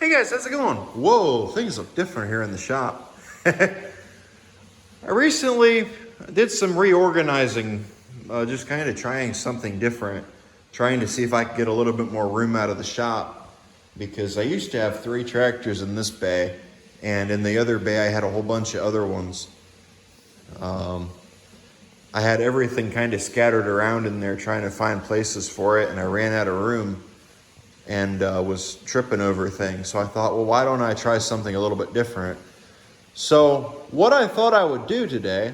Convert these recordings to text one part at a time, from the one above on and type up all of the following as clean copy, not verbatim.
Hey guys, how's it going? Whoa, things look different here in the shop. I recently did some reorganizing, just kind of trying something different, trying to see if I could get a little bit more room out of the shop, because I used to have 3 tractors in this bay, and in the other bay I had a whole bunch of other ones. I had everything kind of scattered around in there trying to find places for it, and I ran out of room and was tripping over things. So I thought, well, why don't I try something a little bit different? So what I thought I would do today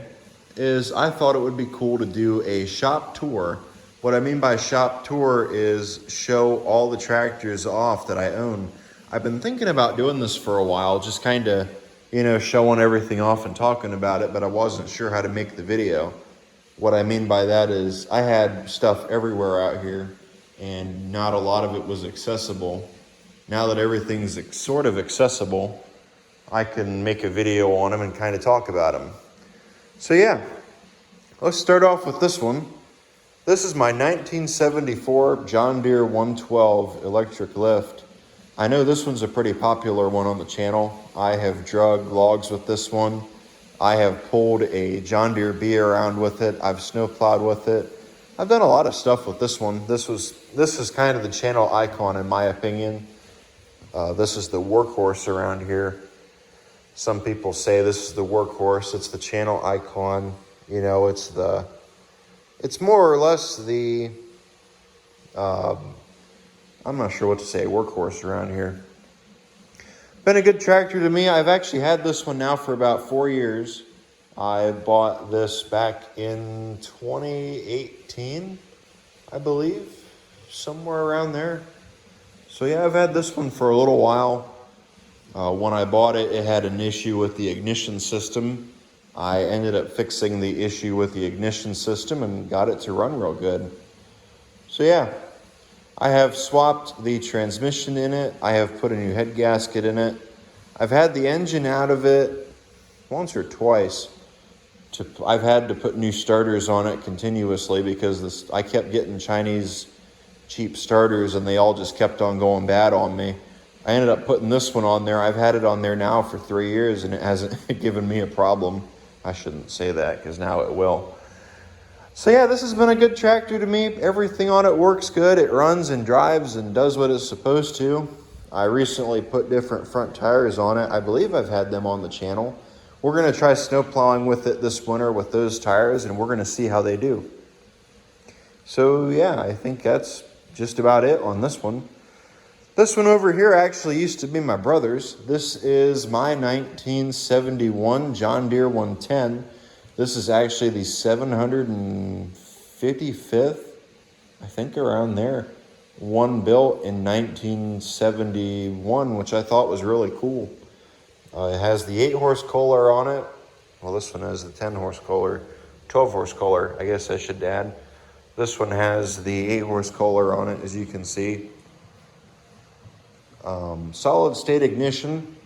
is I thought it would be cool to do a shop tour. What I mean by shop tour is show all the tractors off that I own. I've been thinking about doing this for a while, just kind of, showing everything off and talking about it, but I wasn't sure how to make the video. What I mean by that is I had stuff everywhere out here, and not a lot of it was accessible. Now that everything's sort of accessible, I can make a video on them and kind of talk about them. So yeah, let's start off with this one. This is my 1974 John Deere 112 electric lift. I know this one's a pretty popular one on the channel. I have drug logs with this one. I have pulled a John Deere B around with it. I've snow plowed with it. I've done a lot of stuff with this one. This is kind of the channel icon in my opinion. This is the workhorse around here. Some people say this is the workhorse. It's the channel icon. It's more or less the, I'm not sure what to say, workhorse around here. Been a good tractor to me. I've actually had this one now for about 4 years. I bought this back in 2018, I believe, somewhere around there. So yeah, I've had this one for a little while. When I bought it, it had an issue with the ignition system. I ended up fixing the issue with the ignition system and got it to run real good. So yeah, I have swapped the transmission in it. I have put a new head gasket in it. I've had the engine out of it once or twice. I've had to put new starters on it continuously because I kept getting Chinese cheap starters and they all just kept on going bad on me. I ended up putting this one on there. I've had it on there now for 3 years and it hasn't given me a problem. I shouldn't say that because now it will. So yeah, this has been a good tractor to me. Everything on it works good. It runs and drives and does what it's supposed to. I recently put different front tires on it. I believe I've had them on the channel. We're going to try snow plowing with it this winter with those tires, and we're going to see how they do. So yeah, I think that's just about it on this one. This one over here actually used to be my brother's. This is my 1971 John Deere 110. This is actually the 755th, I think around there. One built in 1971, which I thought was really cool. It has the 8-horse Kohler on it. Well, this one has the 10-horse Kohler, 12-horse Kohler, I guess I should add. This one has the 8-horse Kohler on it, as you can see. Solid state ignition.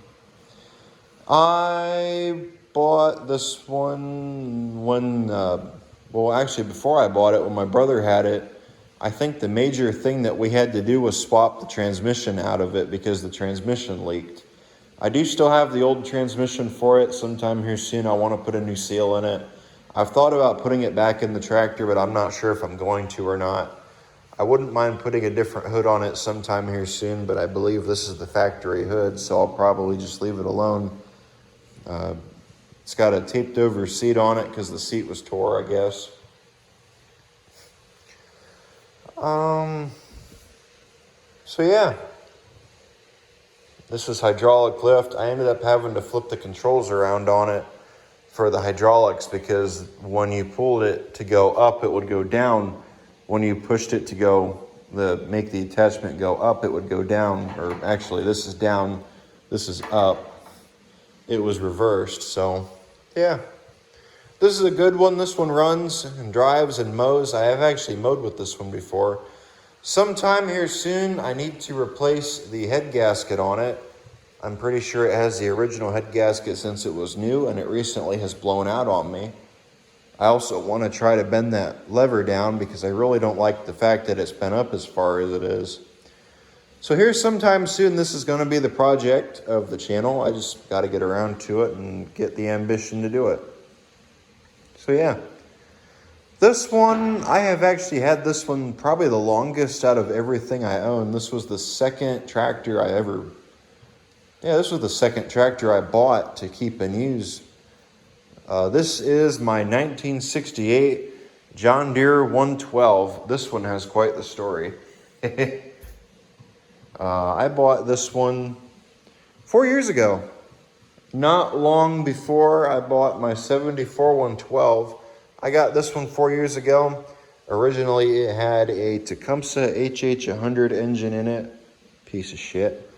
I bought this one when, actually before I bought it, when my brother had it. I think the major thing that we had to do was swap the transmission out of it because the transmission leaked. I do still have the old transmission for it. Sometime here soon I want to put a new seal in it. I've thought about putting it back in the tractor, but I'm not sure if I'm going to or not. I wouldn't mind putting a different hood on it sometime here soon, but I believe this is the factory hood, so I'll probably just leave it alone. It's got a taped over seat on it because the seat was tore, I guess. So yeah, this is hydraulic lift. I ended up having to flip the controls around on it for the hydraulics because when you pulled it to go up, it would go down. When you pushed it to make the attachment go up, it would go down. Or actually, this is down, this is up. It was reversed, so yeah. This is a good one. This one runs and drives and mows. I have actually mowed with this one before. Sometime here soon, I need to replace the head gasket on it. I'm pretty sure it has the original head gasket since it was new and it recently has blown out on me. I also want to try to bend that lever down because I really don't like the fact that it's bent up as far as it is. So here sometime soon, this is going to be the project of the channel. I just got to get around to it and get the ambition to do it. So yeah. This one, I have actually had this one probably the longest out of everything I own. This was the second tractor I ever... Yeah, this was the second tractor I bought to keep and use. This is my 1968 John Deere 112. This one has quite the story. I bought this one 4 years ago. Not long before I bought my 74 112. I got this one 4 years ago. Originally, it had a Tecumseh HH100 engine in it. Piece of shit.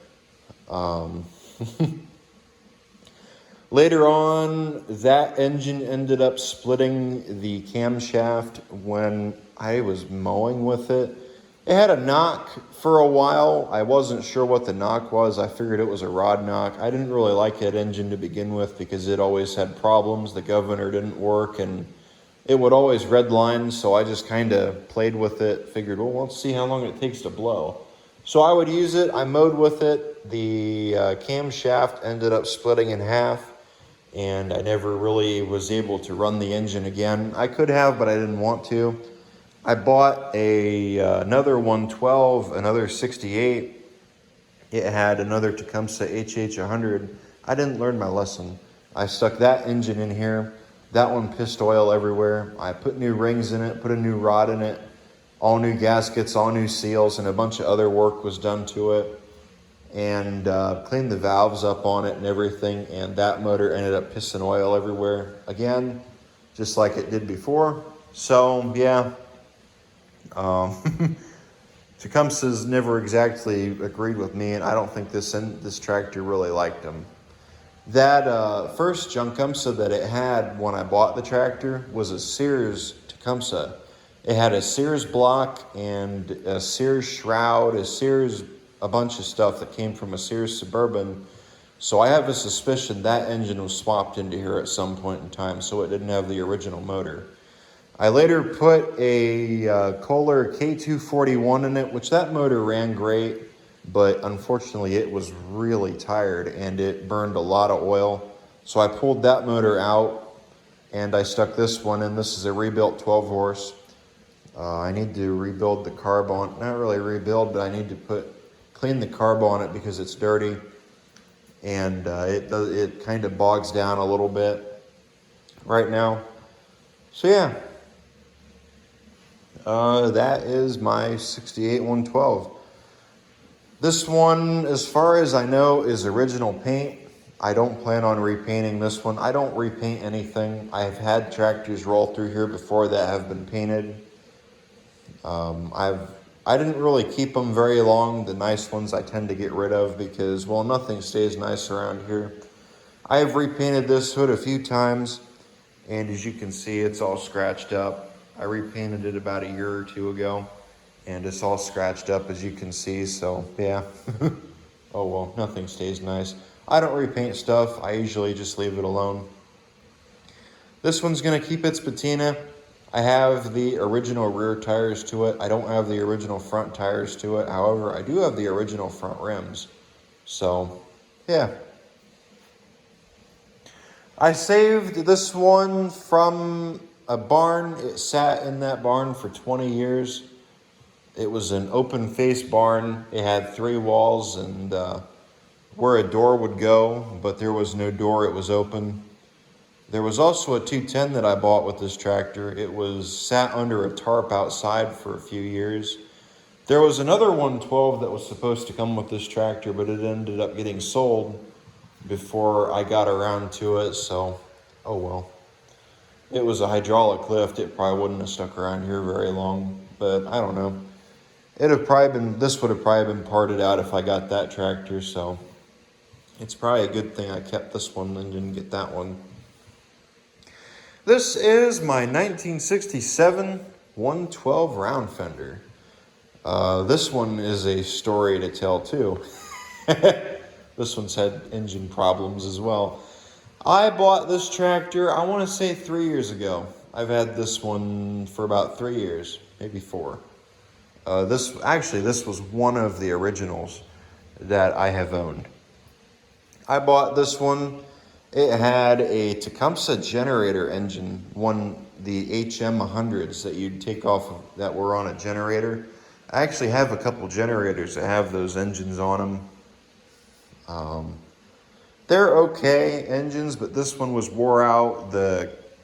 Later on, that engine ended up splitting the camshaft when I was mowing with it. It had a knock for a while. I wasn't sure what the knock was. I figured it was a rod knock. I didn't really like that engine to begin with because it always had problems. The governor didn't work and it would always redline, so I just kind of played with it, figured, well, let's see how long it takes to blow. So I would use it. I mowed with it. The camshaft ended up splitting in half, and I never really was able to run the engine again. I could have, but I didn't want to. I bought another 112, another 68. It had another Tecumseh HH100. I didn't learn my lesson. I stuck that engine in here. That one pissed oil everywhere. I put new rings in it, put a new rod in it, all new gaskets, all new seals, and a bunch of other work was done to it. And cleaned the valves up on it and everything. And that motor ended up pissing oil everywhere again, just like it did before. So, yeah. Tecumseh's never exactly agreed with me, and I don't think this tractor really liked them. That first Tecumseh that it had when I bought the tractor was a Sears Tecumseh. It had a Sears block and a Sears shroud, a bunch of stuff that came from a Sears Suburban. So I have a suspicion that engine was swapped into here at some point in time, so it didn't have the original motor. I later put a Kohler K241 in it, which that motor ran great, but unfortunately it was really tired and it burned a lot of oil. So I pulled that motor out and I stuck this one in. This is a rebuilt 12 horse. I need to rebuild the carb on, not really rebuild, but I need to clean the carb on it because it's dirty and it kind of bogs down a little bit right now. So yeah. That is my 68 112. This one, as far as I know, is original paint. I don't plan on repainting this one. I don't repaint anything. I've had tractors roll through here before that have been painted. I didn't really keep them very long. The nice ones I tend to get rid of because, well, nothing stays nice around here. I have repainted this hood a few times, and as you can see, it's all scratched up. I repainted it about a year or two ago, and it's all scratched up, as you can see, so yeah. Oh well, nothing stays nice. I don't repaint stuff. I usually just leave it alone. This one's gonna keep its patina. I have the original rear tires to it. I don't have the original front tires to it. However, I do have the original front rims. So, yeah. I saved this one from a barn. It sat in that barn for 20 years. It was an open face barn. It had 3 walls and where a door would go, but there was no door. It was open. There was also a 210 that I bought with this tractor. It was sat under a tarp outside for a few years. There was another 112 that was supposed to come with this tractor, but it ended up getting sold before I got around to it, so oh well. It was a hydraulic lift. It probably wouldn't have stuck around here very long, but I don't know. This would have probably been parted out if I got that tractor, so it's probably a good thing I kept this one and didn't get that one. This is my 1967 112 round fender. This one is a story to tell too. This one's had engine problems as well. I bought this tractor, I want to say 3 years ago. I've had this one for about 3 years, maybe 4. This was one of the originals that I have owned. I bought this one. It had a Tecumseh generator engine, the HM100s that you'd take off of, that were on a generator. I actually have a couple generators that have those engines on them. They're okay engines, but this one was wore out.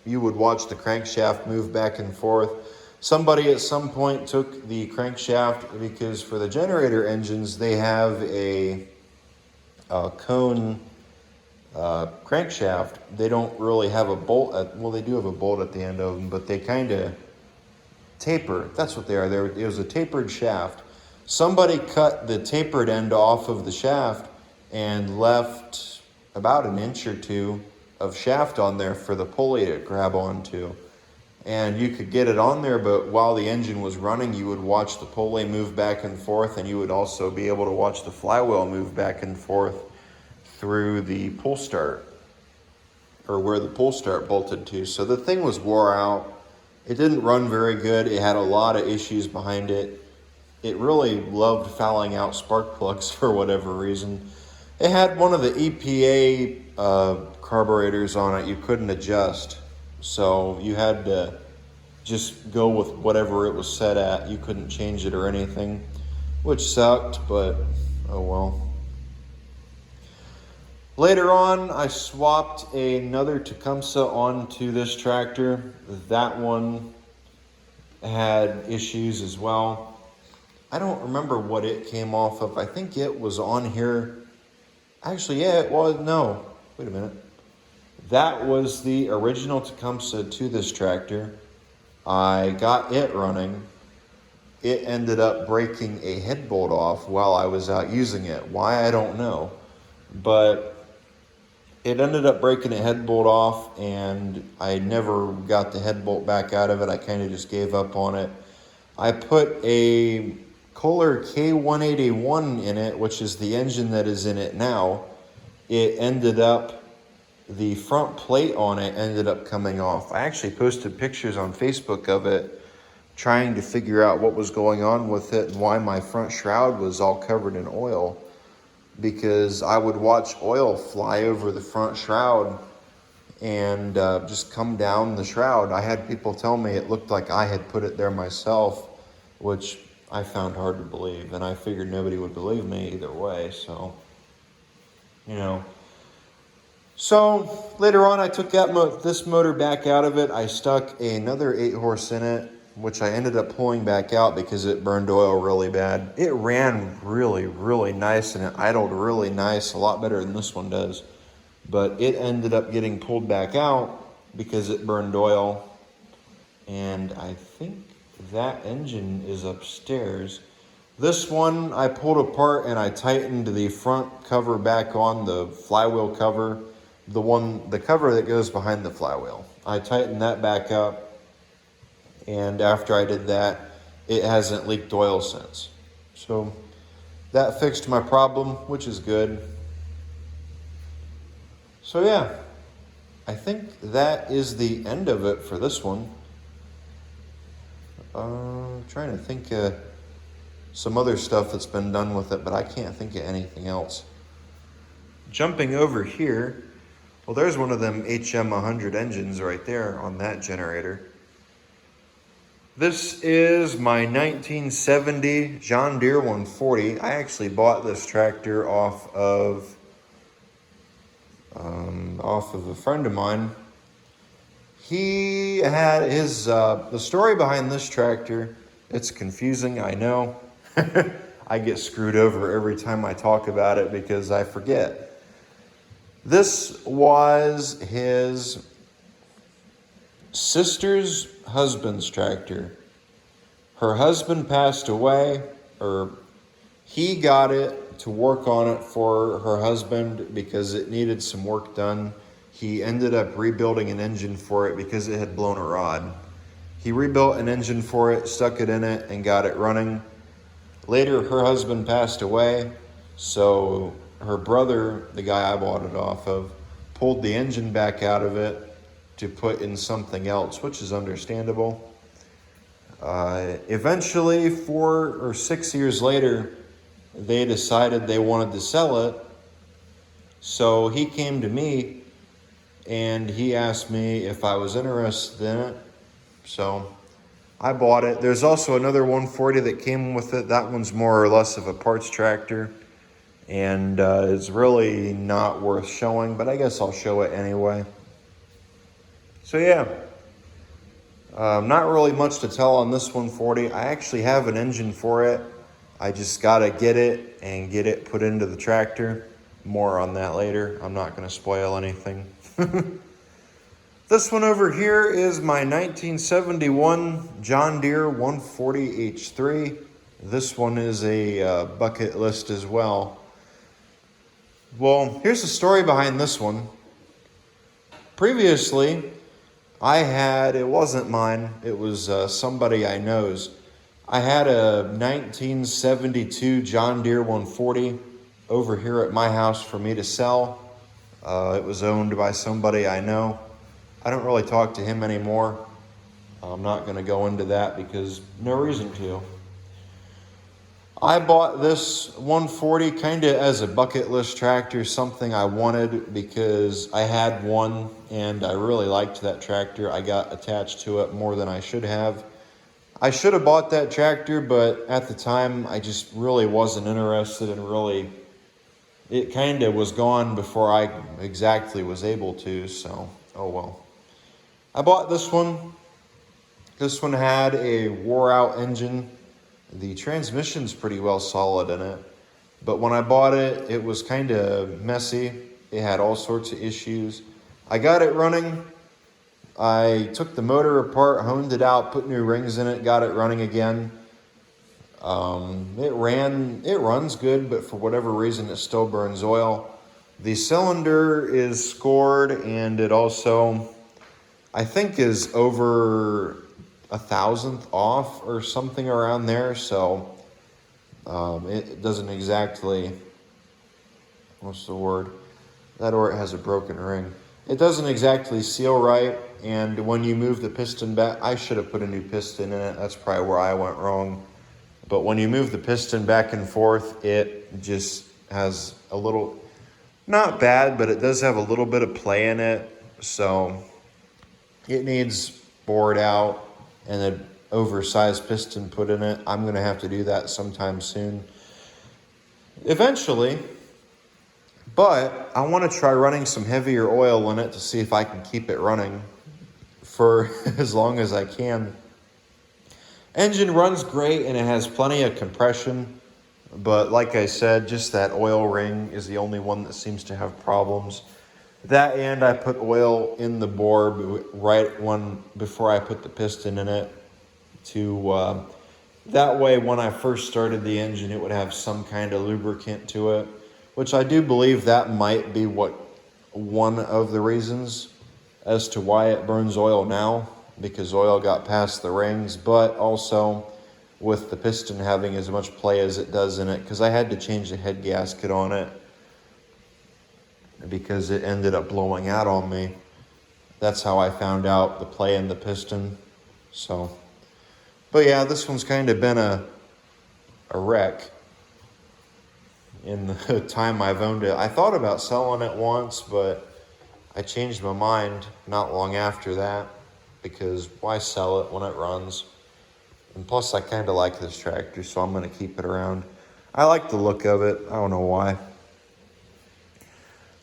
You would watch the crankshaft move back and forth. Somebody at some point took the crankshaft, because for the generator engines, they have a cone crankshaft. They don't really have a bolt. Well, they do have a bolt at the end of them, but they kind of taper. That's what they are. It was a tapered shaft. Somebody cut the tapered end off of the shaft and left about an inch or two of shaft on there for the pulley to grab onto. And you could get it on there, but while the engine was running, you would watch the pulley move back and forth, and you would also be able to watch the flywheel move back and forth through the pull start, or where the pull start bolted to. So the thing was wore out. It didn't run very good. It had a lot of issues behind it. It really loved fouling out spark plugs for whatever reason. It had one of the EPA carburetors on it you couldn't adjust. So you had to just go with whatever it was set at. You couldn't change it or anything, which sucked, but oh well. Later on, I swapped another Tecumseh onto this tractor. That one had issues as well. I don't remember what it came off of. I think it was on here. Actually, yeah, it was. No, wait a minute. That was the original Tecumseh to this tractor. I got it running. It ended up breaking a head bolt off while I was out using it. Why, I don't know. But it ended up breaking a head bolt off, and I never got the head bolt back out of it. I kind of just gave up on it. I put a Kohler K181 in it, which is the engine that is in it now. It ended up, the front plate on it ended up coming off. I actually posted pictures on Facebook of it, trying to figure out what was going on with it and why my front shroud was all covered in oil, because I would watch oil fly over the front shroud and just come down the shroud. I had people tell me it looked like I had put it there myself, which I found hard to believe, and I figured nobody would believe me either way, so, you know. So later on, I took this motor back out of it. I stuck another 8-horse in it, which I ended up pulling back out because it burned oil really bad. It ran really, really nice, and it idled really nice, a lot better than this one does. But it ended up getting pulled back out because it burned oil. And I think that engine is upstairs. This one I pulled apart and I tightened the front cover back on, the flywheel cover, the cover that goes behind the flywheel. I tightened that back up. And after I did that, it hasn't leaked oil since. So that fixed my problem, which is good. So yeah, I think that is the end of it for this one. Trying to think of some other stuff that's been done with it, but I can't think of anything else. Jumping over here, well, there's one of them HM100 engines right there on that generator. This is my 1970 John Deere 140. I actually bought this tractor off of a friend of mine. He had his, the story behind this tractor, it's confusing, I know. I get screwed over every time I talk about it because I forget. This was his sister's husband's tractor. Her husband passed away, or he got it to work on it for her husband because it needed some work done. He ended up rebuilding an engine for it because it had blown a rod. He rebuilt an engine for it, stuck it in it, and got it running. Later, her husband passed away, so her brother, the guy I bought it off of, pulled the engine back out of it to put in something else, which is understandable. Eventually, 4 or 6 years later, they decided they wanted to sell it. So he came to me and he asked me if I was interested in it. So I bought it. There's also another 140 that came with it. That one's more or less of a parts tractor, and it's really not worth showing, but I guess I'll show it anyway. So yeah, not really much to tell on this 140. I actually have an engine for it. I just gotta get it and get it put into the tractor. More on that later. I'm not gonna spoil anything. This one over here is my 1971 John Deere 140H3. This one is a bucket list as well. Well, here's the story behind this one. Previously, I had, it wasn't mine, it was somebody I know's. I had a 1972 John Deere 140 over here at my house for me to sell. It was owned by somebody I know. I don't really talk to him anymore. I'm not going to go into that because no reason to. I bought this 140 kind of as a bucket list tractor, something I wanted because I had one and I really liked that tractor. I got attached to it more than I should have. I should have bought that tractor, but at the time I just really wasn't interested and really, it kind of was gone before I exactly was able to, so oh well. I bought this one. This one had a wore-out engine. The transmission's pretty well solid in it. But when I bought it, it was kind of messy. It had all sorts of issues. I got it running. I took the motor apart, honed it out, put new rings in it, got it running again. It runs good, but for whatever reason, it still burns oil. The cylinder is scored, and it also, I think, is over 1,000th off or something around there. So it doesn't exactly, what's the word? That, or it has a broken ring. It doesn't exactly seal right. And when you move the piston back, I should have put a new piston in it. That's probably where I went wrong. But when you move the piston back and forth, it just has a little, not bad, but it does have a little bit of play in it. So it needs bored out and an oversized piston put in it. I'm going to have to do that sometime soon. Eventually. But I want to try running some heavier oil in it to see if I can keep it running for as long as I can. Engine runs great and it has plenty of compression. But like I said, just that oil ring is the only one that seems to have problems. That, and I put oil in the bore before I put the piston in it to that way when I first started the engine it would have some kind of lubricant to it, which I do believe that might be one of the reasons as to why it burns oil now, because oil got past the rings, but also with the piston having as much play as it does in it, because I had to change the head gasket on it because it ended up blowing out on me. That's how I found out the play in the piston. So, but yeah, this one's kind of been a wreck in the time I've owned it. I thought about selling it once, but I changed my mind not long after that, because why sell it when it runs? And plus I kind of like this tractor, so I'm going to keep it around. I like the look of it. I don't know why.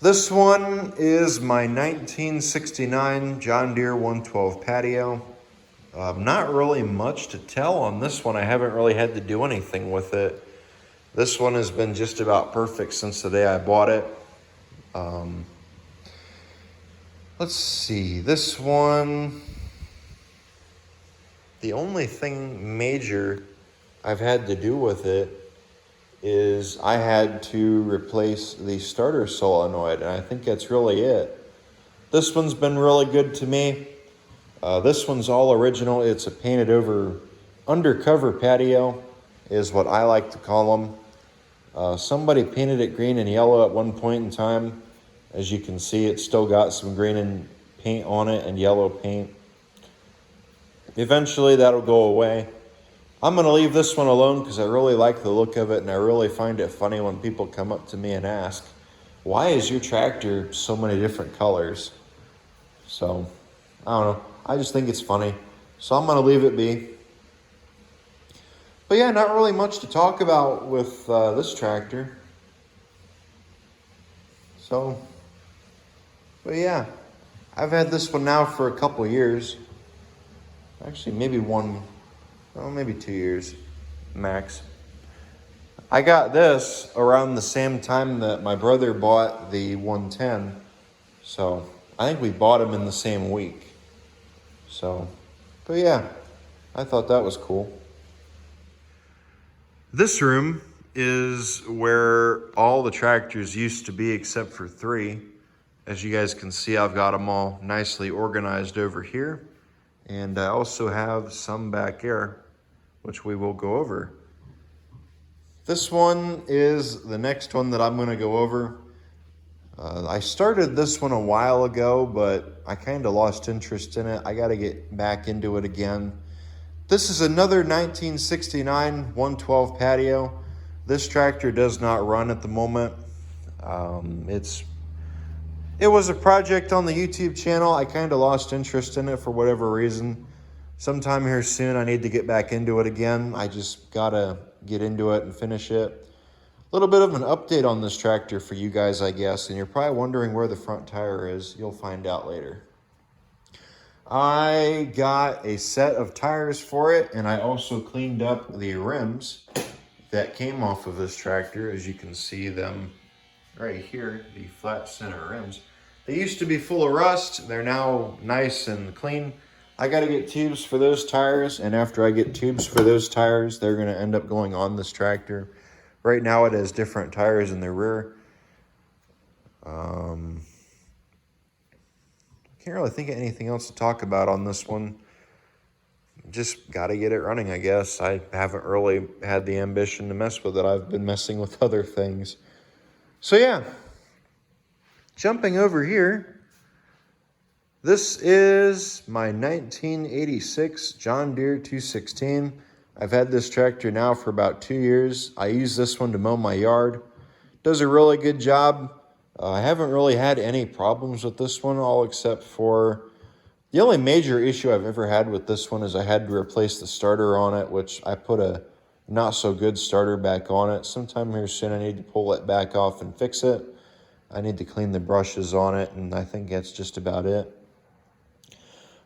This one is my 1969 John Deere 112 patio. Not really much to tell on this one. I haven't really had to do anything with it. This one has been just about perfect since the day I bought it. Let's see, this one, the only thing major I've had to do with it is I had to replace the starter solenoid, and I think that's really it. This one's been really good to me. This one's all original. It's a painted over undercover patio is what I like to call them. Somebody painted it green and yellow at one point in time. As you can see, it's still got some green and paint on it and yellow paint. Eventually that'll go away. I'm going to leave this one alone because I really like the look of it, and I really find it funny when people come up to me and ask, why is your tractor so many different colors? So, I don't know. I just think it's funny. So I'm going to leave it be. But yeah, not really much to talk about with this tractor. So, but yeah, I've had this one now for a couple years. Actually, maybe maybe 2 years max. I got this around the same time that my brother bought the 110. So I think we bought them in the same week. So, but yeah, I thought that was cool. This room is where all the tractors used to be except for 3. As you guys can see, I've got them all nicely organized over here. And I also have some back there, which we will go over. This one is the next one that I'm going to go over. I started this one a while ago, but I kind of lost interest in it. I got to get back into it again. This is another 1969 112 patio. This tractor does not run at the moment. It was a project on the YouTube channel. I kind of lost interest in it for whatever reason. Sometime here soon, I need to get back into it again. I just gotta get into it and finish it. A little bit of an update on this tractor for you guys, I guess, and you're probably wondering where the front tire is. You'll find out later. I got a set of tires for it, and I also cleaned up the rims that came off of this tractor. As you can see them right here, the flat center rims. They used to be full of rust. They're now nice and clean. I got to get tubes for those tires, and after I get tubes for those tires, they're going to end up going on this tractor. Right now it has different tires in the rear. Can't really think of anything else to talk about on this one. Just got to get it running, I guess. I haven't really had the ambition to mess with it. I've been messing with other things. So yeah, jumping over here, this is my 1986 John Deere 216. I've had this tractor now for about 2 years. I use this one to mow my yard. Does a really good job. I haven't really had any problems with this one, all except for the only major issue I've ever had with this one is I had to replace the starter on it, which I put a not so good starter back on it. Sometime here soon I need to pull it back off and fix it. I need to clean the brushes on it, and I think that's just about it.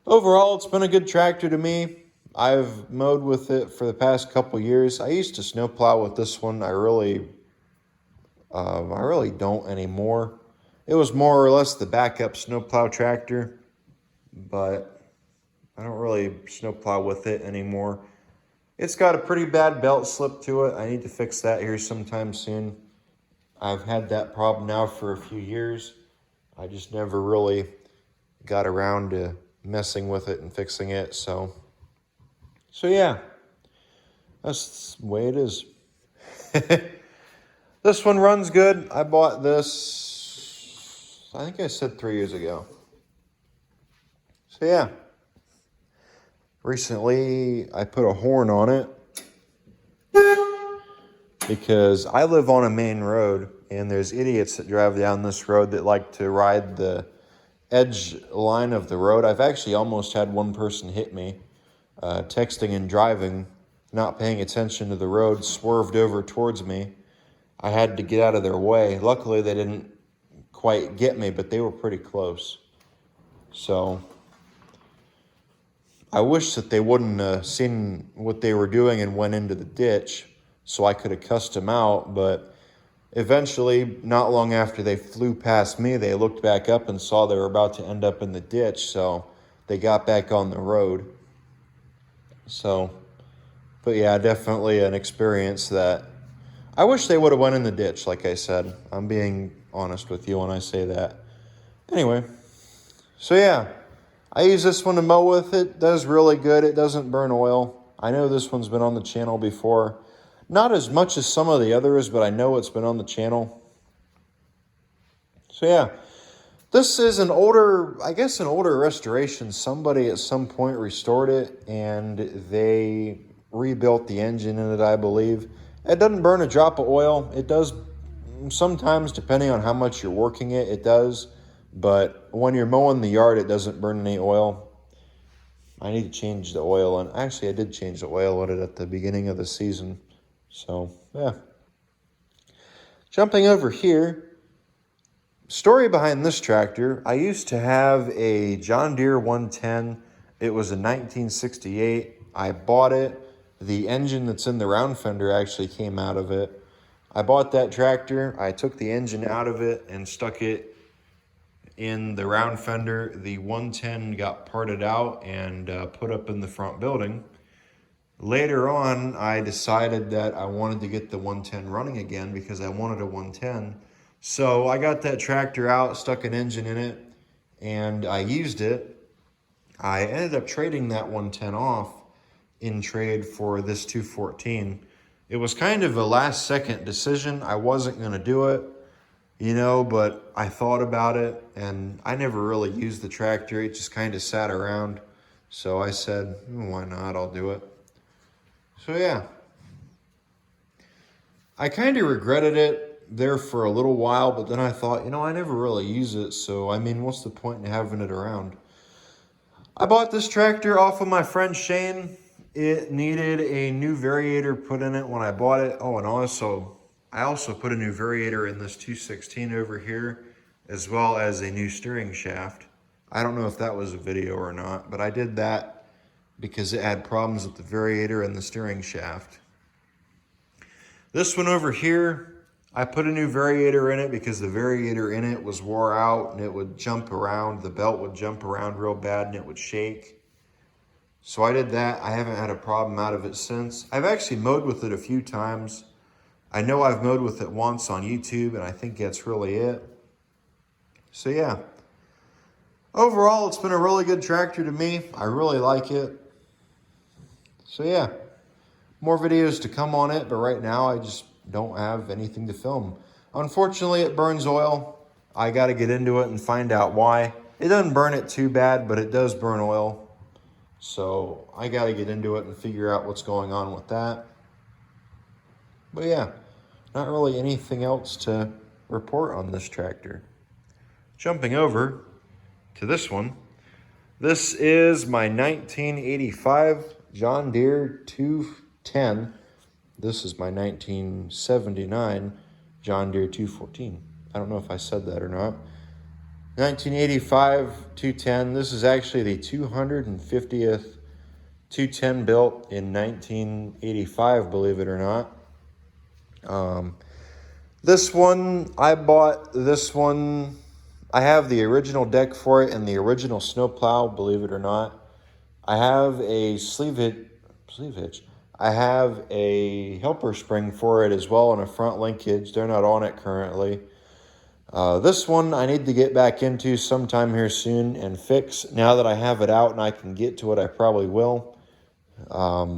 Overall, it's been a good tractor to me. I've mowed with it for the past couple years. I used to snowplow with this one. I really don't anymore. It was more or less the backup snowplow tractor, but I don't really snowplow with it anymore. It's got a pretty bad belt slip to it. I need to fix that here sometime soon. I've had that problem now for a few years. I just never really got around to messing with it and fixing it. So yeah, that's the way it is. This one runs good. I bought this, I think I said 3 years ago. So yeah, recently I put a horn on it because I live on a main road and there's idiots that drive down this road that like to ride the edge line of the road. I've actually almost had one person hit me, texting and driving, not paying attention to the road, swerved over towards me. I had to get out of their way. Luckily, they didn't quite get me, but they were pretty close. So I wish that they wouldn't have seen what they were doing and went into the ditch so I could have cussed them out. But eventually, not long after they flew past me, they looked back up and saw they were about to end up in the ditch. So they got back on the road. So, but yeah, definitely an experience that I wish they would have went in the ditch, like I said. I'm being honest with you when I say that. Anyway, so yeah, I use this one to mow with. It does really good. It doesn't burn oil. I know this one's been on the channel before. Not as much as some of the others, but I know it's been on the channel. So yeah, This is an older, I guess an older restoration. Somebody at some point restored it and they rebuilt the engine in it, I believe. It doesn't burn a drop of oil. It does sometimes, depending on how much you're working it, it does. But when you're mowing the yard, it doesn't burn any oil. I need to change the oil, and actually I did change the oil on it at the beginning of the season. So, yeah. Jumping over here, story behind this tractor. I used to have a John Deere 110. It was a 1968. I bought it. The engine that's in the round fender actually came out of it. I bought that tractor. I took the engine out of it and stuck it in the round fender. The 110 got parted out and put up in the front building. Later on, I decided that I wanted to get the 110 running again because I wanted a 110. So I got that tractor out, stuck an engine in it, and I used it. I ended up trading that 110 off in trade for this 214. It was kind of a last second decision. I wasn't going to do it, but I thought about it, and I never really used the tractor. It just kind of sat around. So I said, why not? I'll do it. So yeah, I kind of regretted it there for a little while, but then I thought, I never really use it. So, what's the point in having it around? I bought this tractor off of my friend Shane. It needed a new variator put in it when I bought it. Oh, and I also put a new variator in this 216 over here, as well as a new steering shaft. I don't know if that was a video or not, but I did that because it had problems with the variator and the steering shaft. This one over here, I put a new variator in it because the variator in it was wore out and it would jump around. The belt would jump around real bad and it would shake. So I did that. I haven't had a problem out of it since. I've actually mowed with it a few times. I know I've mowed with it once on YouTube, and I think that's really it. So yeah. Overall, it's been a really good tractor to me. I really like it. So yeah, more videos to come on it, but right now I just don't have anything to film. Unfortunately, it burns oil. I got to get into it and find out why. It doesn't burn it too bad, but it does burn oil. So I got to get into it and figure out what's going on with that. But yeah, not really anything else to report on this tractor. Jumping over to this one. This is my 1985 John Deere 210. This is my 1979 John Deere 214. I don't know if I said that or not. 1985 210. This is actually the 250th 210 built in 1985, believe it or not. This one, I bought this one. I have the original deck for it and the original snowplow, believe it or not. I have a sleeve hitch. I have a helper spring for it as well and a front linkage. They're not on it currently. This one I need to get back into sometime here soon and fix. Now that I have it out and I can get to it, I probably will.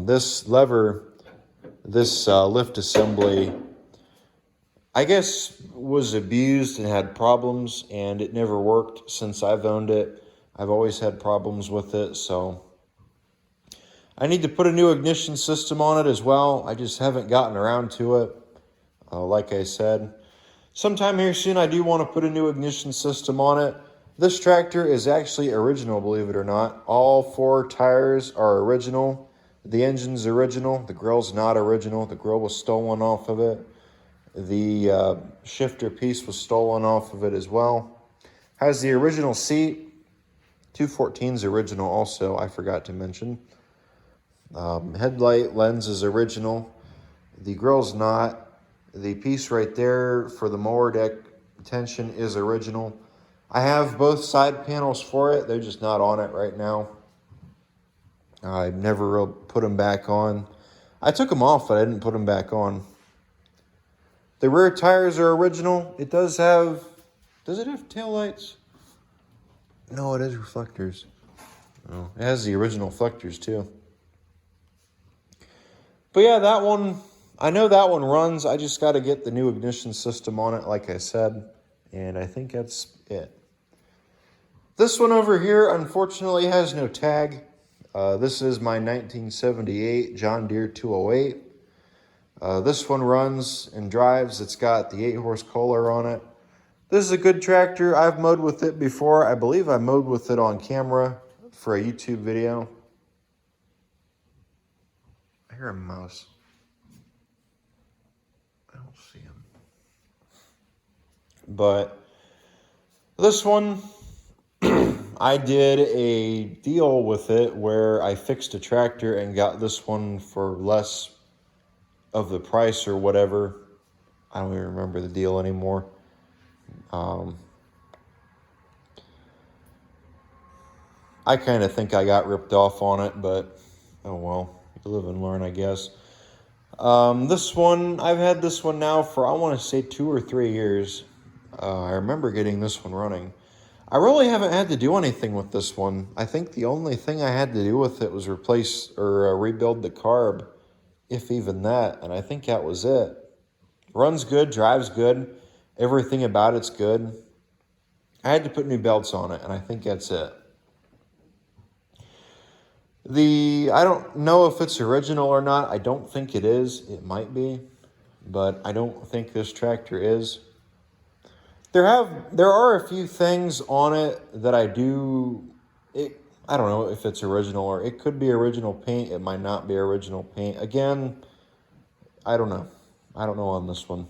This lever, this lift assembly, I guess was abused and had problems, and it never worked since I've owned it. I've always had problems with it, so I need to put a new ignition system on it as well. I just haven't gotten around to it. Like I said, sometime here soon I do want to put a new ignition system on it. This tractor is actually original, believe it or not. All 4 tires are original. The engine's original. The grill's not original. The grill was stolen off of it. The shifter piece was stolen off of it as well. Has the original seat. 214's original also, I forgot to mention. Headlight lens is original. The grill's not. The piece right there for the mower deck tension is original. I have both side panels for it. They're just not on it right now. I never really put them back on. I took them off, but I didn't put them back on. The rear tires are original. It does have it have tail lights? No, it has reflectors. Oh, it has the original reflectors too. But yeah, that one, I know that one runs. I just got to get the new ignition system on it, like I said. And I think that's it. This one over here, unfortunately, has no tag. This is my 1978 John Deere 208. This one runs and drives. It's got the 8-horse Kohler on it. This is a good tractor. I've mowed with it before. I believe I mowed with it on camera for a YouTube video. I hear a mouse. I don't see him. But this one, I did a deal with it where I fixed a tractor and got this one for less of the price or whatever. I don't even remember the deal anymore. I kind of think I got ripped off on it, but oh well, you live and learn, I guess. This one, I've had this one now for, I want to say 2 or 3 years. I remember getting this one running. I really haven't had to do anything with this one. I think the only thing I had to do with it was replace or rebuild the carb, if even that, and I think that was it. Runs good, drives good, everything about it's good. I had to put new belts on it, and I think that's it. I don't know if it's original or not. I don't think it is. It might be, but I don't think this tractor is. There are a few things on it that I don't know if it's original, or it could be original paint. It might not be original paint. Again, I don't know. I don't know on this one.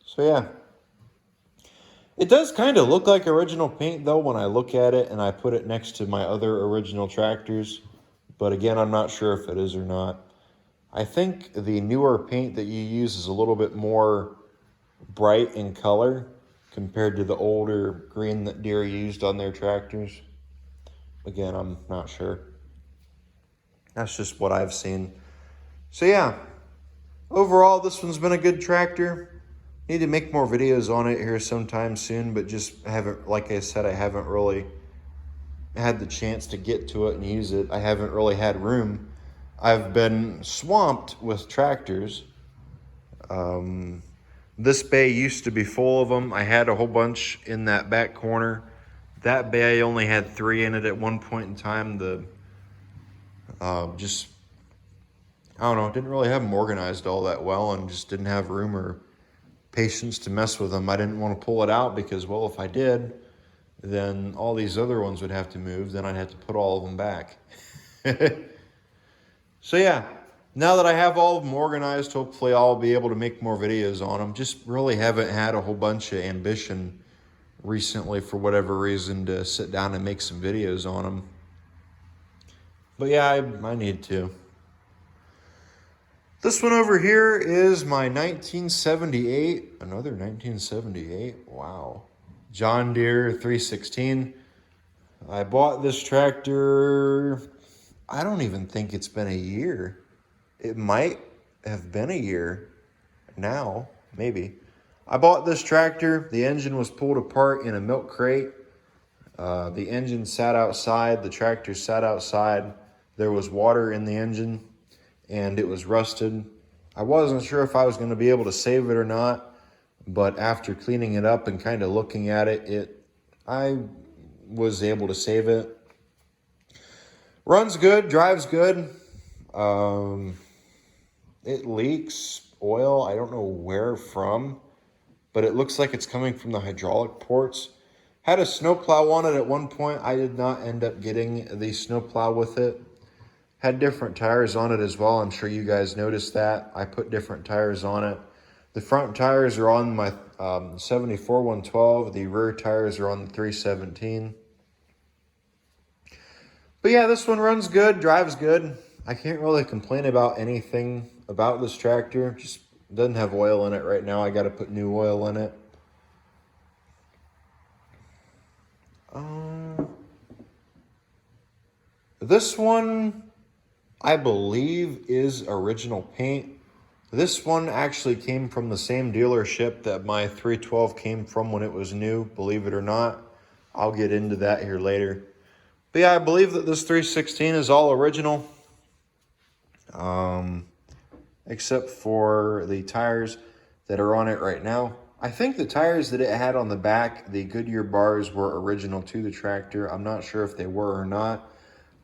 So yeah. It does kind of look like original paint though when I look at it and I put it next to my other original tractors. But again, I'm not sure if it is or not. I think the newer paint that you use is a little bit more bright in color compared to the older green that Deere used on their tractors. Again, I'm not sure. That's just what I've seen. So yeah, overall, this one's been a good tractor. Need to make more videos on it here sometime soon, but just haven't, like I said, I haven't really had the chance to get to it and use it. I haven't really had room. I've been swamped with tractors. This bay used to be full of them. I had a whole bunch in that back corner. That bay only had 3 in it at one point in time. I don't know, didn't really have them organized all that well and just didn't have room or patience to mess with them. I didn't want to pull it out because, well, if I did, then all these other ones would have to move. Then I'd have to put all of them back. So yeah, now that I have all of them organized, hopefully I'll be able to make more videos on them. Just really haven't had a whole bunch of ambition recently for whatever reason to sit down and make some videos on them. But yeah, I need to. This one over here is my 1978, another 1978, wow. John Deere 316. I bought this tractor, I don't even think it's been a year. It might have been a year now, maybe. I bought this tractor. The engine was pulled apart in a milk crate. The engine sat outside. The tractor sat outside. There was water in the engine and it was rusted. I wasn't sure if I was going to be able to save it or not, but after cleaning it up and kind of looking at it, I was able to save it. Runs good, drives good. It leaks oil. I don't know where from, but it looks like it's coming from the hydraulic ports. Had a snowplow on it at one point. I did not end up getting the snowplow with it. Had different tires on it as well. I'm sure you guys noticed that. I put different tires on it. The front tires are on my 74 112. The rear tires are on the 317. But yeah, this one runs good, drives good. I can't really complain about anything about this tractor. Just doesn't have oil in it right now. I got to put new oil in it. This one, I believe, is original paint. This one actually came from the same dealership that my 312 came from when it was new, believe it or not. I'll get into that here later. But yeah, I believe that this 316 is all original. Except for the tires that are on it right now. I think the tires that it had on the back, the Goodyear bars, were original to the tractor. I'm not sure if they were or not.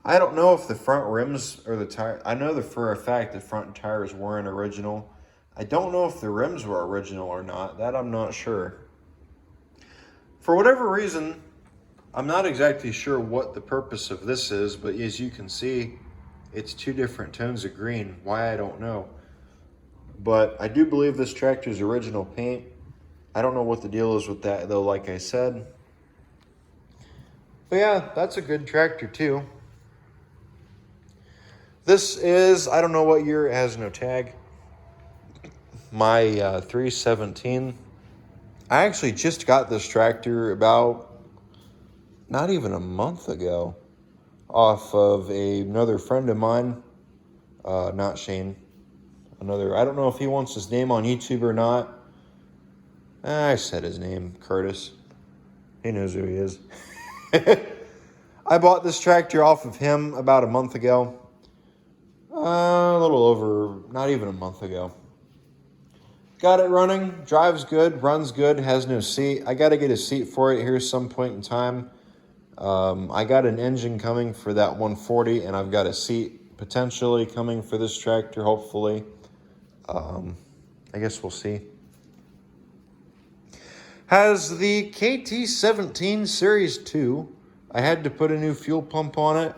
I don't know if the front rims or the tire. I know that for a fact the front tires weren't original. I don't know if the rims were original or not. That I'm not sure. For whatever reason, I'm not exactly sure what the purpose of this is, but as you can see, it's two different tones of green. Why, I don't know. But I do believe this tractor's original paint. I don't know what the deal is with that though, like I said. But yeah, that's a good tractor too. This is, I don't know what year, it has no tag. My 317. I actually just got this tractor about not even a month ago off of another friend of mine, not Shane. I don't know if he wants his name on YouTube or not. I said his name, Curtis. He knows who he is. I bought this tractor off of him about a month ago. A little over, not even a month ago. Got it running, drives good, runs good, has no seat. I got to get a seat for it here some point in time. I got an engine coming for that 140, and I've got a seat potentially coming for this tractor, hopefully. I guess we'll see. Has the KT17 Series 2. I had to put a new fuel pump on it,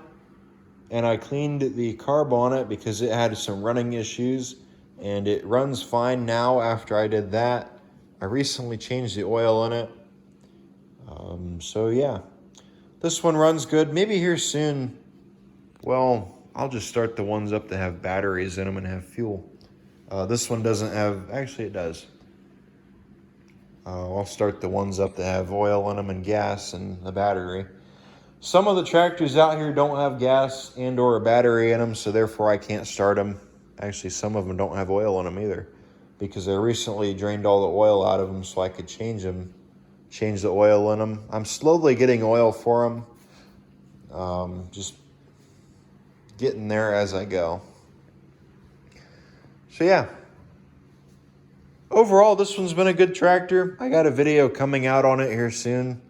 and I cleaned the carb on it because it had some running issues, and it runs fine now after I did that. I recently changed the oil in it. So yeah, this one runs good. Maybe here soon, well, I'll just start the ones up that have batteries in them and have fuel. This one doesn't have, actually it does. I'll start the ones up that have oil in them and gas and the battery. Some of the tractors out here don't have gas and or a battery in them, so therefore I can't start them. Actually, some of them don't have oil in them either, because I recently drained all the oil out of them so I could change the oil in them. I'm slowly getting oil for them, just getting there as I go. So yeah. Overall, this one's been a good tractor. I got a video coming out on it here soon.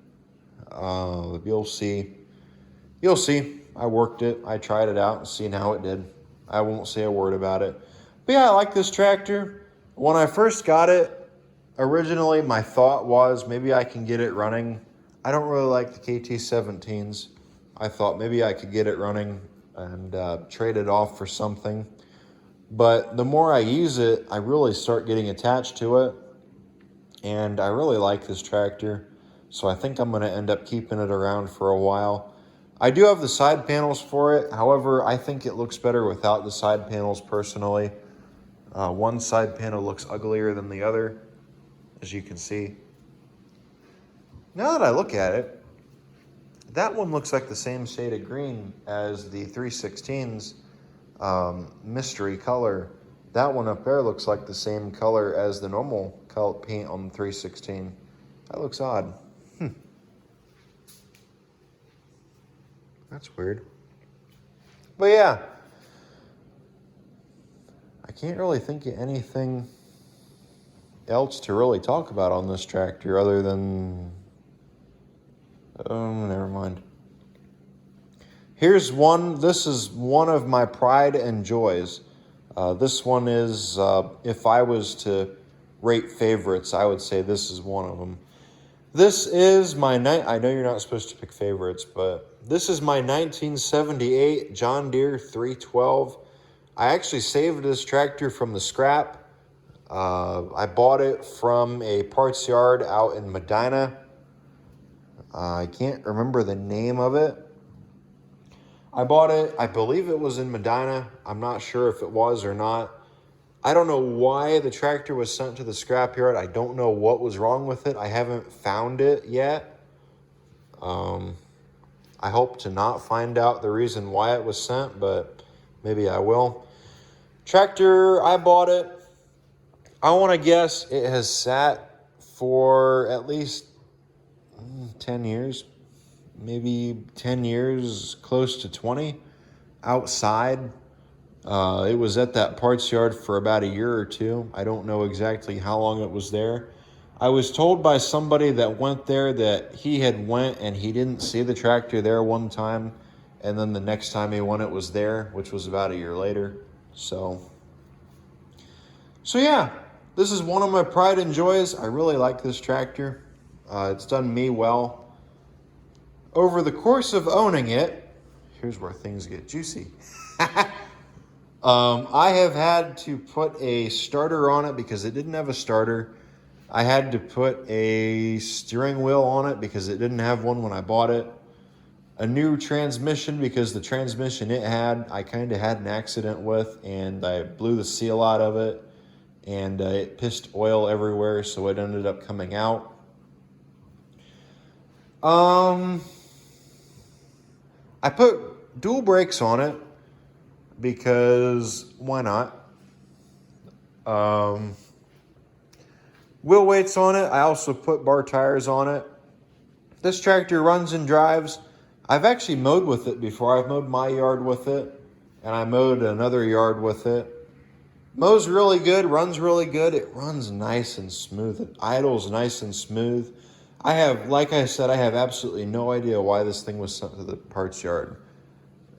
You'll see. You'll see. I worked it. I tried it out and seen how it did. I won't say a word about it. But yeah, I like this tractor. When I first got it, originally my thought was maybe I can get it running. I don't really like the KT17s. I thought maybe I could get it running and trade it off for something. But the more I use it, I really start getting attached to it. And I really like this tractor. So I think I'm going to end up keeping it around for a while. I do have the side panels for it. However, I think it looks better without the side panels personally. One side panel looks uglier than the other, as you can see. Now that I look at it, that one looks like the same shade of green as the 316's mystery color. That one up there looks like the same color as the normal color paint on the 316. That looks odd. That's weird. But yeah, I can't really think of anything else to really talk about on this tractor other than, never mind. Here's one. This is one of my pride and joys. This one is, if I was to rate favorites, I would say this is one of them. This is my I know you're not supposed to pick favorites, but this is my 1978 John Deere 312. I actually saved this tractor from the scrap. I bought it from a parts yard out in Medina. I can't remember the name of it. I bought it, I believe it was in Medina. I'm not sure if it was or not. I don't know why the tractor was sent to the scrapyard. I don't know what was wrong with it. I haven't found it yet. I hope to not find out the reason why it was sent, but maybe I will. Tractor, I bought it. I want to guess it has sat for at least 10 years. Maybe 10 years, close to 20, outside. It was at that parts yard for about a year or two. I don't know exactly how long it was there. I was told by somebody that went there that he had went and he didn't see the tractor there one time, and then the next time he went it was there, which was about a year later. So yeah, this is one of my pride and joys. I really like this tractor. It's done me well. Over the course of owning it, here's where things get juicy. I have had to put a starter on it because it didn't have a starter. I had to put a steering wheel on it because it didn't have one when I bought it. A new transmission because the transmission it had, I kind of had an accident with, and I blew the seal out of it, and it pissed oil everywhere, so it ended up coming out. I put dual brakes on it because why not? Wheel weights on it. I also put bar tires on it. This tractor runs and drives. I've actually mowed with it before. I've mowed my yard with it, and I mowed another yard with it. Mows really good, runs really good. It runs nice and smooth. It idles nice and smooth. Like I said, I have absolutely no idea why this thing was sent to the parts yard.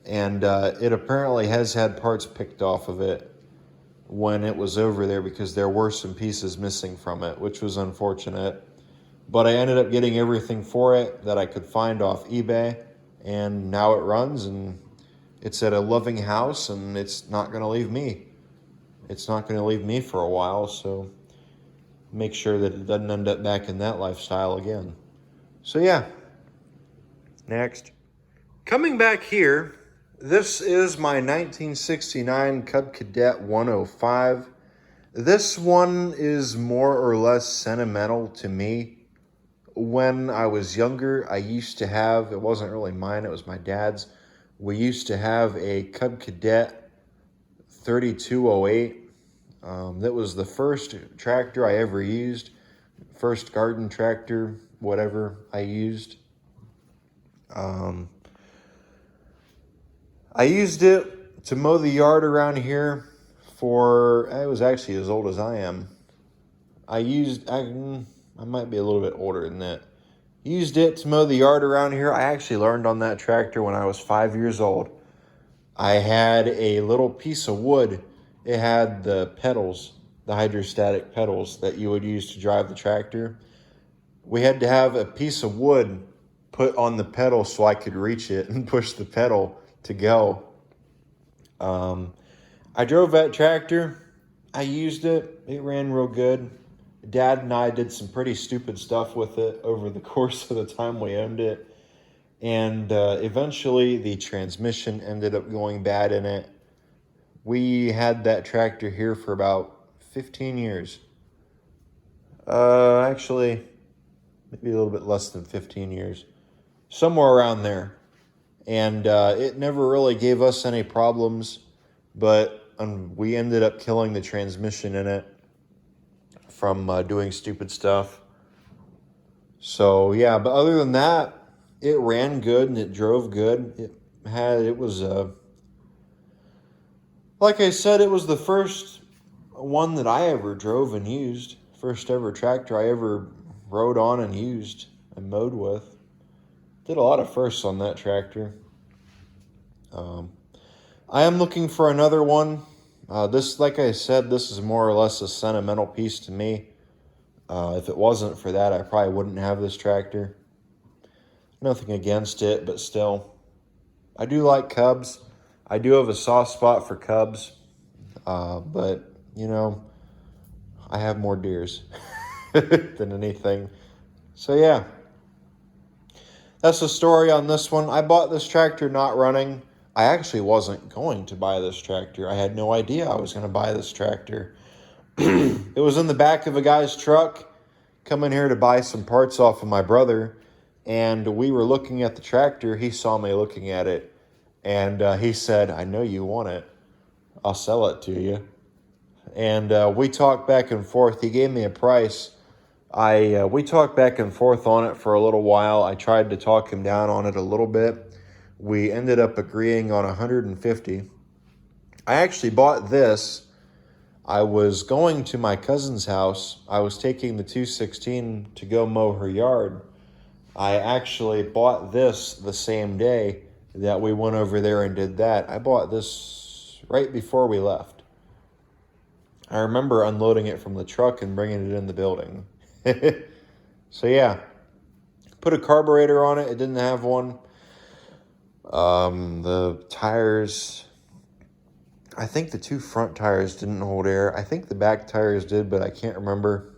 And it apparently has had parts picked off of it when it was over there because there were some pieces missing from it, which was unfortunate. But I ended up getting everything for it that I could find off eBay, and now it runs, and it's at a loving house, and it's not going to leave me. It's not going to leave me for a while, so make sure that it doesn't end up back in that lifestyle again. So yeah, next. Coming back here, this is my 1969 Cub Cadet 105. This one is more or less sentimental to me. When I was younger, I used to have, it wasn't really mine, it was my dad's. We used to have a Cub Cadet 3208. That was the first tractor I ever used. First garden tractor, whatever I used. I used it to mow the yard around here it was actually as old as I am. I might be a little bit older than that. Used it to mow the yard around here. I actually learned on that tractor when I was 5 years old. I had a little piece of wood. It had the pedals, the hydrostatic pedals that you would use to drive the tractor. We had to have a piece of wood put on the pedal so I could reach it and push the pedal to go. I drove that tractor. I used it. It ran real good. Dad and I did some pretty stupid stuff with it over the course of the time we owned it. And eventually the transmission ended up going bad in it. We had that tractor here for about 15 years. Actually, maybe a little bit less than 15 years. Somewhere around there. And it never really gave us any problems, but we ended up killing the transmission in it from doing stupid stuff. So yeah, but other than that, it ran good and it drove good. Like I said, it was the first one that I ever drove and used. First ever tractor I ever rode on and used and mowed with. Did a lot of firsts on that tractor. I am looking for another one. Like I said, this is more or less a sentimental piece to me. If it wasn't for that, I probably wouldn't have this tractor. Nothing against it, but still. I do like Cubs. I do have a soft spot for Cubs. But, I have more deers than anything. So, yeah. That's the story on this one. I bought this tractor not running. I actually wasn't going to buy this tractor. I had no idea I was going to buy this tractor. It was in the back of a guy's truck coming here to buy some parts off of my brother. And we were looking at the tractor. He saw me looking at it. And he said, "I know you want it. I'll sell it to you." And we talked back and forth. He gave me a price. We talked back and forth on it for a little while. I tried to talk him down on it a little bit. We ended up agreeing on $150. I actually bought this. I was going to my cousin's house. I was taking the 216 to go mow her yard. I actually bought this the same day that we went over there and did that. I bought this right before we left. I remember unloading it from the truck and bringing it in the building. So yeah, put a carburetor on it. It didn't have one. The tires, I think the 2 front tires didn't hold air. I think the back tires did, but I can't remember.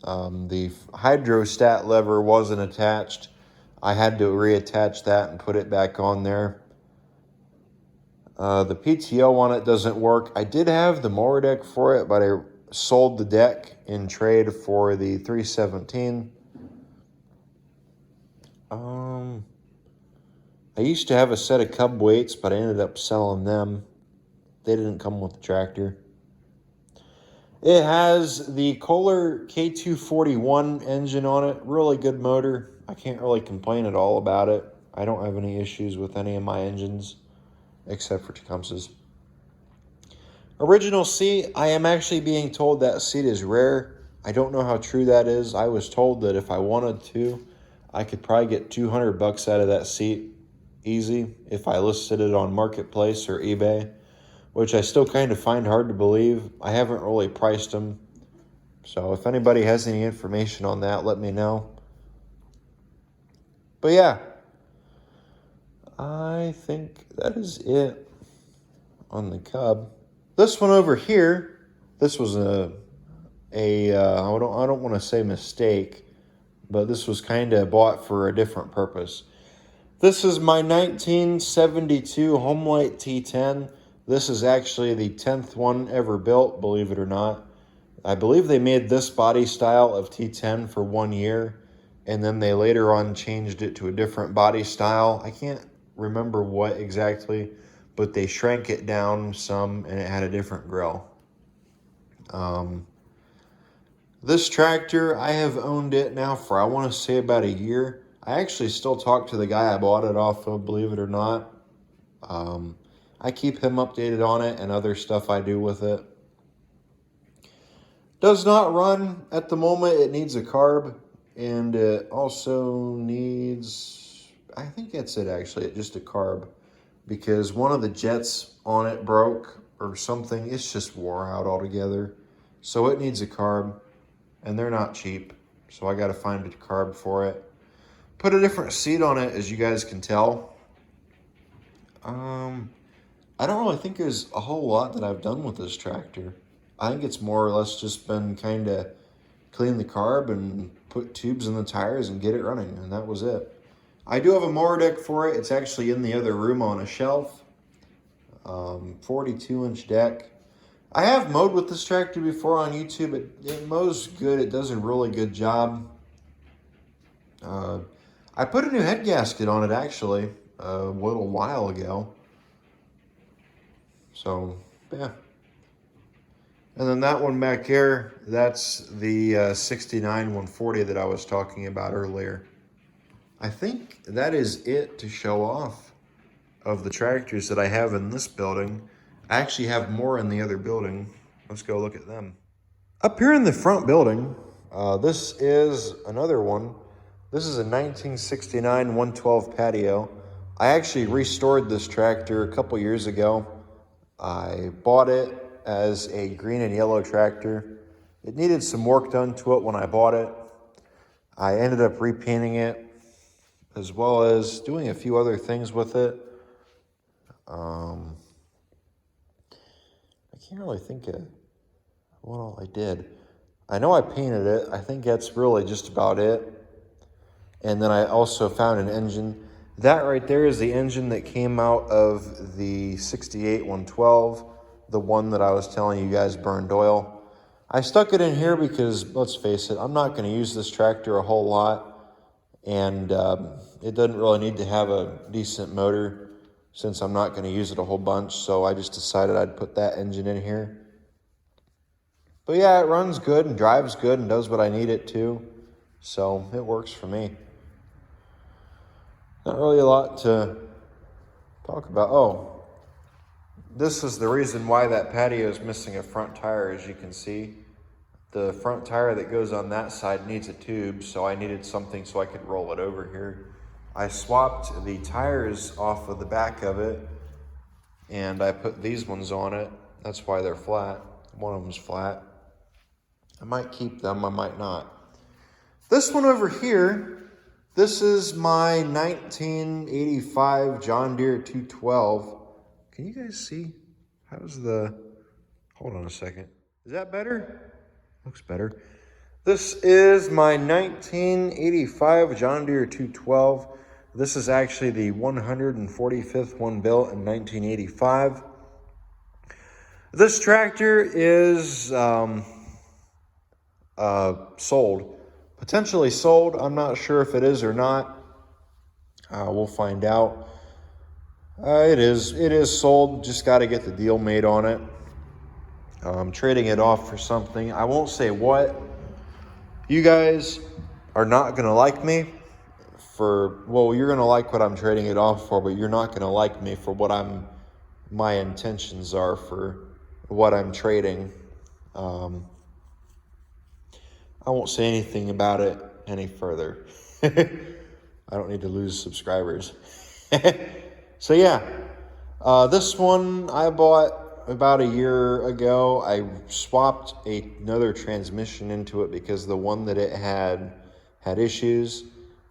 The hydrostat lever wasn't attached. I had to reattach that and put it back on there. The PTO on it doesn't work. I did have the mower deck for it, but I sold the deck in trade for the 317. I used to have a set of Cub weights, but I ended up selling them. They didn't come with the tractor. It has the Kohler K241 engine on it. Really good motor. I can't really complain at all about it. I don't have any issues with any of my engines, except for Tecumseh's. Original seat, I am actually being told that seat is rare. I don't know how true that is. I was told that if I wanted to, I could probably get $200 out of that seat easy if I listed it on Marketplace or eBay, which I still kind of find hard to believe. I haven't really priced them. So if anybody has any information on that, let me know. But yeah, I think that is it on the Cub. This one over here, this was I don't want to say mistake, but this was kind of bought for a different purpose. This is my 1972 Homelite T10. This is actually the 10th one ever built, believe it or not. I believe they made this body style of T10 for 1 year, and then they later on changed it to a different body style. I can't remember what exactly, but they shrank it down some, and it had a different grill. This tractor, I have owned it now for, I want to say, about a year. I actually still talk to the guy I bought it off of, believe it or not. I keep him updated on it and other stuff I do with it. Does not run at the moment. It needs a carb, and it also needs, I think that's it actually, just a carb, because one of the jets on it broke or something. It's just wore out altogether. So it needs a carb, and they're not cheap. So I got to find a carb for it. Put a different seat on it, as you guys can tell. I don't really think there's a whole lot that I've done with this tractor. I think it's more or less just been kind of clean the carb and put tubes in the tires and get it running, and that was it. I do have a mower deck for it. It's actually in the other room on a shelf. 42-inch deck. I have mowed with this tractor before on YouTube. It mows good. It does a really good job. I put a new head gasket on it actually a little while ago. So, yeah. And then that one back here, that's the 69 140 that I was talking about earlier. I think that is it to show off of the tractors that I have in this building. I actually have more in the other building. Let's go look at them. Up here in the front building, this is another one. This is a 1969 112 patio. I actually restored this tractor a couple years ago. I bought it as a green and yellow tractor. It needed some work done to it when I bought it. I ended up repainting it, as well as doing a few other things with it. I can't really think of what all I did. I know I painted it. I think that's really just about it. And then I also found an engine. That right there is the engine that came out of the 68 112, the one that I was telling you guys burned oil. I stuck it in here because, let's face it, I'm not going to use this tractor a whole lot, and it doesn't really need to have a decent motor since I'm not going to use it a whole bunch, so I just decided I'd put that engine in here. But yeah, it runs good and drives good and does what I need it to, so it works for me. Not really a lot to talk about. Oh, this is the reason why that patio is missing a front tire. As you can see, the front tire that goes on that side needs a tube, so I needed something so I could roll it over here. I swapped the tires off of the back of it, and I put these ones on it. That's why they're flat. One of them's flat. I might keep them, I might not. This one over here, this is my 1985 John Deere 212. Can you guys see? How's the, hold on a second. Is that better? Looks better. This is my 1985 John Deere 212. This is actually the 145th one built in 1985. This tractor is sold. Potentially sold. I'm not sure if it is or not. We'll find out. It is sold. Just got to get the deal made on it. I'm trading it off for something. I won't say what. You guys are not going to like me for, well, you're going to like what I'm trading it off for, but you're not going to like me for what my intentions are for what I'm trading. I won't say anything about it any further. I don't need to lose subscribers. So yeah, this one I bought about a year ago. I swapped another transmission into it because the one that it had issues.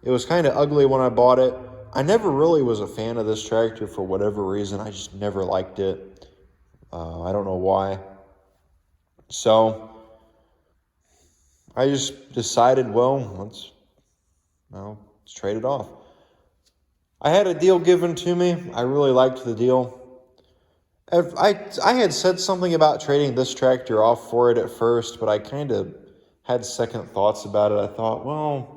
It was kind of ugly when I bought it. I never really was a fan of this tractor for whatever reason. I just never liked it. I don't know why. So I just decided, well, let's trade it off. I had a deal given to me. I really liked the deal. I had said something about trading this tractor off for it at first, but I kind of had second thoughts about it. I thought, well,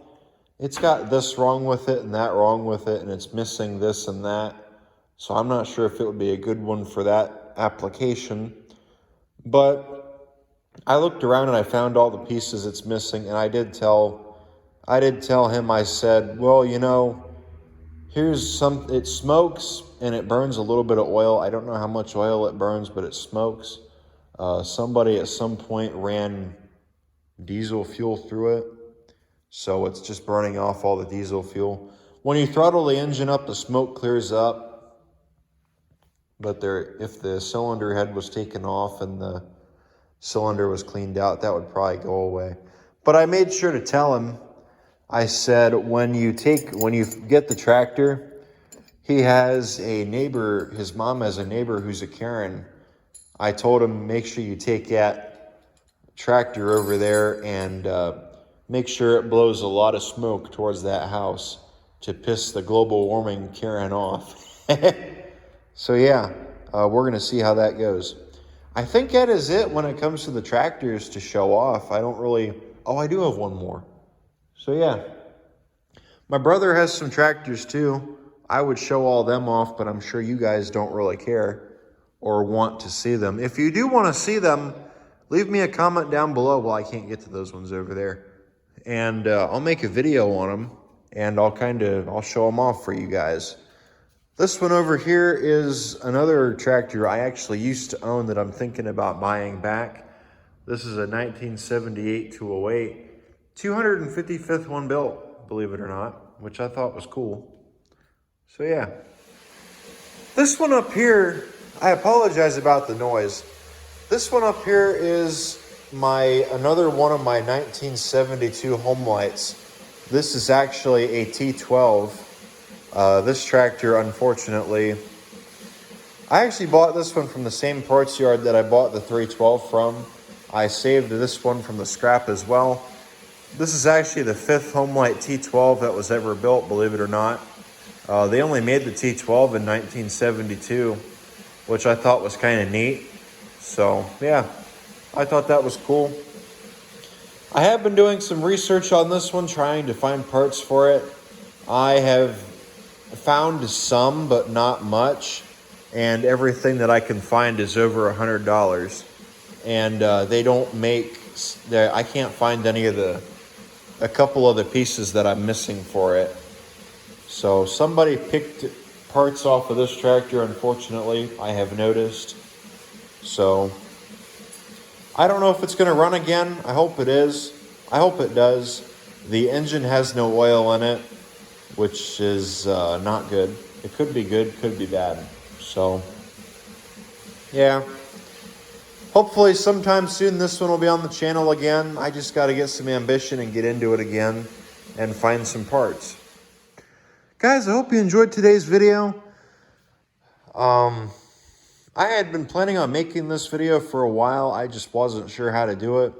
it's got this wrong with it and that wrong with it, and it's missing this and that. So I'm not sure if it would be a good one for that application. But I looked around and I found all the pieces it's missing, and I did tell him, I said, well, you know, it smokes and it burns a little bit of oil. I don't know how much oil it burns, but it smokes. Somebody at some point ran diesel fuel through it, so it's just burning off all the diesel fuel. When you throttle the engine up, the smoke clears up, but if the cylinder head was taken off and the cylinder was cleaned out, that would probably go away. But I made sure to tell him, I said, when you get the tractor, he has a neighbor, his mom has a neighbor who's a Karen. I told him, make sure you take that tractor over there and make sure it blows a lot of smoke towards that house to piss the global warming Karen off. So yeah, we're going to see how that goes. I think that is it when it comes to the tractors to show off. I do have one more. So yeah, my brother has some tractors too. I would show all them off, but I'm sure you guys don't really care or want to see them. If you do want to see them, leave me a comment down below. Well, I can't get to those ones over there. And I'll make a video on them, and I'll show them off for you guys. This one over here is another tractor I actually used to own that I'm thinking about buying back. This is a 1978 208. 255th one built, believe it or not, which I thought was cool. So yeah. This one up here, I apologize about the noise. This one up here is another one of my 1972 home lights. This is actually a T12. This tractor, unfortunately, I actually bought this one from the same parts yard that I bought the 312 from. I saved this one from the scrap as well. This is actually the 5th Homelight T12 that was ever built, believe it or not. They only made the T12 in 1972, which I thought was kind of neat. So yeah, I thought that was cool. I have been doing some research on this one, trying to find parts for it. I have found some, but not much. And everything that I can find is over $100. And they don't make, I can't find a couple of the pieces that I'm missing for it. So somebody picked parts off of this tractor, unfortunately, I have noticed. So I don't know if it's going to run again. I hope it is. I hope it does. The engine has no oil in it, which is not good. It could be good, could be bad. So, yeah. Hopefully sometime soon this one will be on the channel again. I just got to get some ambition and get into it again and find some parts. Guys, I hope you enjoyed today's video. I had been planning on making this video for a while. I just wasn't sure how to do it.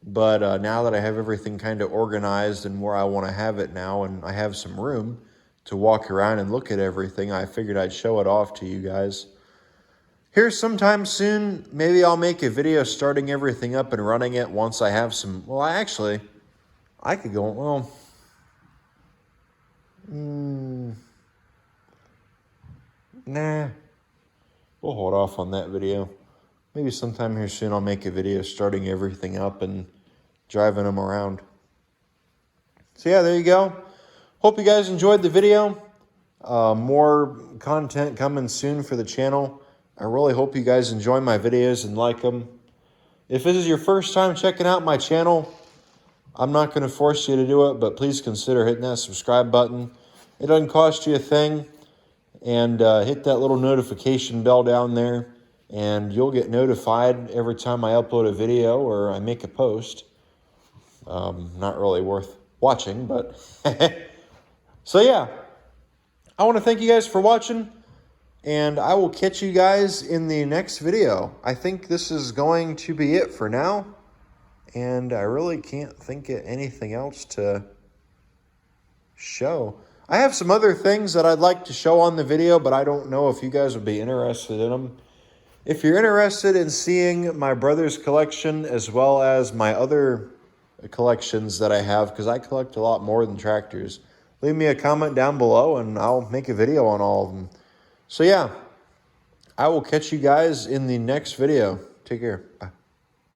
But now that I have everything kind of organized and where I want to have it now, and I have some room to walk around and look at everything, I figured I'd show it off to you guys. Here sometime soon, maybe I'll make a video starting everything up and running it once I have some... Well, I could go... Well... Nah. We'll hold off on that video. Maybe sometime here soon I'll make a video starting everything up and driving them around. So yeah, there you go. Hope you guys enjoyed the video. More content coming soon for the channel. I really hope you guys enjoy my videos and like them. If this is your first time checking out my channel, I'm not going to force you to do it, but please consider hitting that subscribe button. It doesn't cost you a thing. And hit that little notification bell down there, and you'll get notified every time I upload a video or I make a post. Not really worth watching, but... So yeah, I want to thank you guys for watching, and I will catch you guys in the next video. I think this is going to be it for now, and I really can't think of anything else to show. I have some other things that I'd like to show on the video, but I don't know if you guys would be interested in them. If you're interested in seeing my brother's collection as well as my other collections that I have, because I collect a lot more than tractors, leave me a comment down below and I'll make a video on all of them. So yeah, I will catch you guys in the next video. Take care. Bye.